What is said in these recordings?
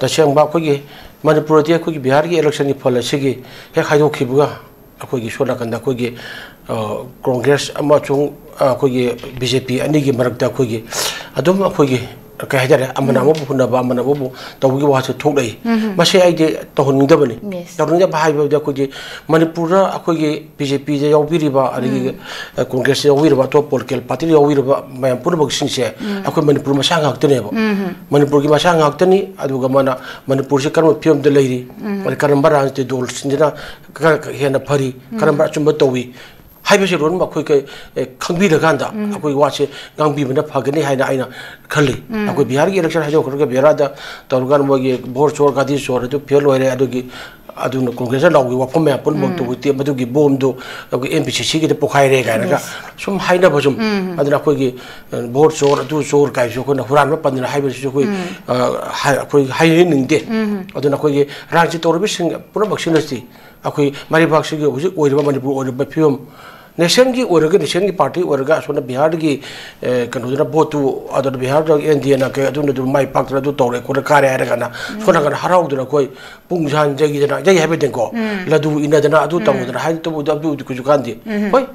तसेंग बा कोई मनपुर दे कोई बिहार की इलेक्शन की फल से हेक हाइदोखिबगा अखोई सोनाकंदा कोई कांग्रेस कोई बीजेपी अनी की मरक्ता अखोई अदुम अखोई कह हजरे अमनामो पुनबा अमनामो तौगी वासे थोड़ई मसे आइदे तौहनिंदबनी तौनिंदा भाइबदा कोई मणिपुर अखोई बीजेपी जे यावबिरिबा अदि कांग्रेस यावबिरिबा तो पॉलिटिकल पार्टी यावबिरिबा मयम पुनबक सिंसे अखोई मणिपुर मसा ngakteneba मणिपुर की मसा ngakteni aduga mana मणिपुर से कर्म फिल्म दे लेरी और कर्म राजनीति दल सिंजना हेना फरी कर्म अचुंब तौवी हाइबसे रोन अखोई खंबीरकांदा अखोई वासे गांबीबना फगनी हाइना आइना खल्ली अखोई बिहार की इलेक्शन हाइजो खरगा बिहारदा तौरगान मोगी भोट चोर गादी चोर तो फेल होरे अदुगी अदुन कांग्रेस लाउगी वाफम मे अपन मग तो गुती मदुगी बोम दो अखोई एमपीसीसी की पोखाइरे गायरगा सुम हाइना बजुम अदुन अखोई भोट चोर अदु चोर काइसो कोना हुरान पन्ना हाइबसे अखोई हाइनिंगदे अदुन अखोई रांची तौरबिसिंग पुरा बक्सिनस्ती अखोई मारिबाक्सिगी हुजि ओइरबा मणिपुर ओइरबा फिल्म नेशन की नेशन की पार्टी सोना बिहार की कहोना भोटू अद बिहार एनडीए ना के माई पात्र तौरे को कारे है सोना हराउदना कोई पुंजान जगीदना जगी है लदू इनदना तब कुछ कानदे हई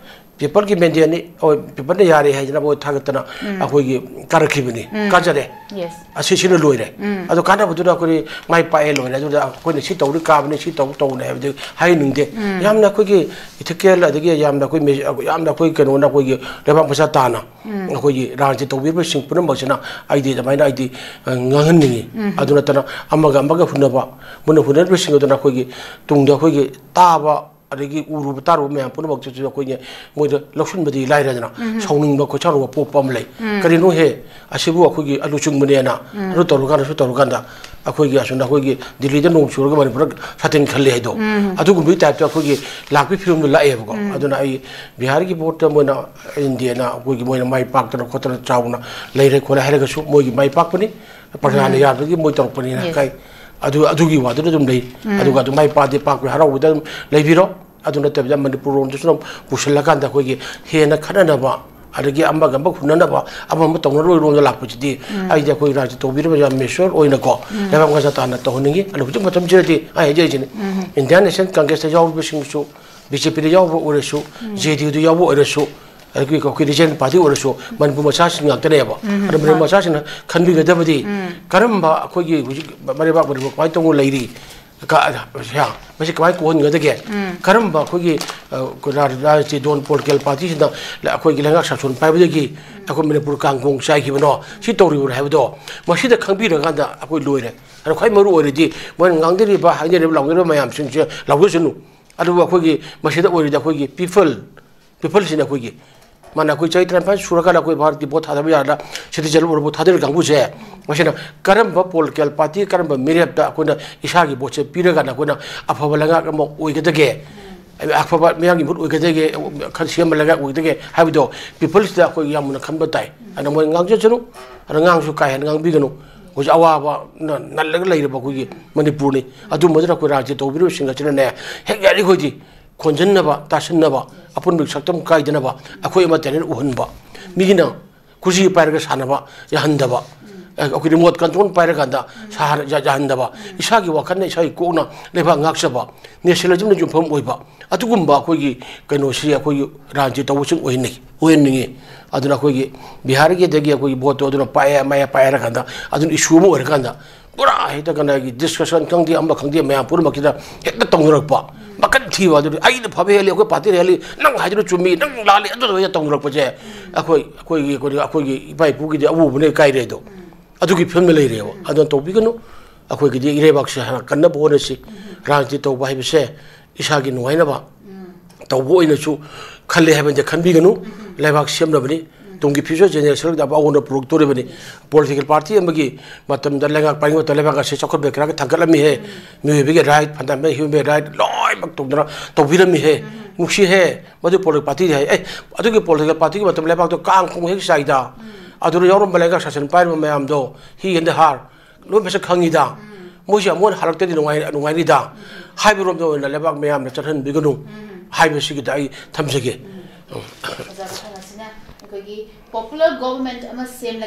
पेपर की मेंटेनी पेपर ने यारे है वो थागतना अखोई कारखीबनी काजरे असिसिन लोइरे अदो कानाबदुना कोई माई पाए लोइरे अदुदा कोई सी तौरी काबने सी तौने है हाइनिंगदे यामना कोई इथिकल अदगी यामना कोई कनोना कोई लेबा मसा ताना कोई Ranchi तौबीर Singh पुनमसना आइदी दमाइना आइदी nganghanningi aduna tana amaga hunaba muna hunar Singh अदुना कोई तुंगदा कोई ताबा अदगी उरुब तारुब मैं पुनः बक्चु कोई मोद लक्षण बदी लाइरजना सौनिंग खोचारो पोपम लै करिनो हे असिबु अखोगी अलुचुंग मनेना अरु तौरगाना अखोगी असुना अखोगी दिल्ली दा नोंग सुरग मणिपुर सातिन खल्ले हैदो अदुगुम टाइप अखोगी लाकपि फिल्म लाएबको अदुना आई बिहार की वोट मोना इंडियाना अखोगी मोना माई पाक्तना खोतना चाउना लैरे खोला हैरगसु मोगी माई पाकपनि प्रधान यादगी मोय तौरपनि काई अदुगी वादुना दुम लई अदुगा दुम माई पादे पाक हराउदा लैबिरो अदुना तब मणिपुर रोमदसुना पुसलकांदा कोगी हेना खननबा अदगी अम्बा खुननबा अमम तौनरो रोमदा लापचिदि आइजा कोई राज तौबिरबा या मेश्वर ओइनको लेबांग गजा ताना तौहनिंगी अदु हुजु मतम जिरदि आइ जेजिनि इंडियन नेशनल कांग्रेस यावबसिंगसु बीजेपी यावब ओरसु जेडीयू दु यावब ओरसु अदगी कोई रिजन पार्टी ओरसु मनपुर मसासिंग ngakteneba अदु मनपुर मसासिंग खनबिगदबदि करमबा अखोगी हुजु मरेबा बरबो क्वाइ तंगो लैरि का या मसे क्वाइ कोन गदगे करमबा अखोगी राजनीति दोन पॉलिटिकल पार्टी सिना अखोगी लेंगा शासन पाइबदगी अखो मणिपुर कांगोंग साइखिबनो सि तौरिबो हाइबदो मसिदा खंबिरगांदा अखोई लोइरे अदु खै मरु ओरिदि मोन ngangदरिबा हाइनेरिबा लाउनेबा मयाम सिंसे लाउगसनु अदु अखोगी मसिदा ओरिदा अखोगी पीपल सिना अखोगी माना कोई चैत्र पास सुरका कोई भारत की बहुत था यादा सिटीजन और बहुत थादर गांगु से मसेना करम पॉलिटिकल पार्टी करम मेरेबदा कोना इसागी बोचे पीरगा ना कोना अफबा लगा म ओइगदगे अफबा मेयांगी मुत ओइगदगे खनसियम लगा ओइगदगे हाबिदो पीपल्स दा कोई यामुना खनबा ताई अना मोय ngangjachunu अना nganगसु काय ngangbiganu होज अवाबा नल्लग लैरबा कोई मणिपुरनी अदु मदरा कोई राज्य तौबिरो सिंगचना ने हेक यारी होजी खोंजनबा तासनबा अपन बिक्सक्तम कायदनबा अखोय मतेन उहनबा मिगिना कुजी पायरगा सानबा यहंदबा अखोय रिमोट कंट्रोल पायरगांदा सार जहंदबा इसागी वखन इसाई कोना लेबा ngakसबा नेशनलिज्म जुफम ओइबा अतुगुम्बा अखोयगी कनोसी अखोय राज्य तवसिंग ओइनिंगे अदुना अखोयगी बिहार के दगी अखोय भोट अदुना पाया माया पायरगांदा अदुन इशू मो ओरगांदा पूरा हेता कनागी डिस्कशन खंगदी अम्बा खंगदी मया पुर मकिदा हेता तंगरकपा मकन थीवा अदु आइद फबे हेली अखोय पार्टी हेली नंग हाइदु चुमी नंग लाली अदु या तंगरकपजे अखोयगी इपाई पुगी अबुबने काइरेदो अदुगी फिल्म लेरेबो अदु तोबिगनु अखोयगी इरेबाक्से कन्न बोनसी राजनीति तौबा हाइबसे इसागी नुवाइनबा तौबो ओइनसु खल्ले हाइबजे खनबिगनु लेबाक सेमनबनी तुमकी फ्यूचर जेनरेशन दा बावनो प्रोग्तोरेबनी पॉलिटिकल पार्टी अमगी मतम द लेगा पाइंग त लेबा से चखर बेकरा के थंगलमी है मिबेगे राइट फंडामेंटल ह्यूमन राइट लॉय मक तुमदरा तौबिरमी है मुक्सी है मदु पॉलिटिकल पार्टी है अदुगी पॉलिटिकल पार्टी की मतम लेबा तो कांग खोंग हेक साइदा अदुर यौरम बलेगा शासन पाइर मयाम दो ही इन द हार लो बेसे खंगीदा मोजा मोन हालकते नुवाइदा हाइबरोम दो लेबा मयाम न चथन बिगनु हाइबसिगी दाई थमजगे popular government ama same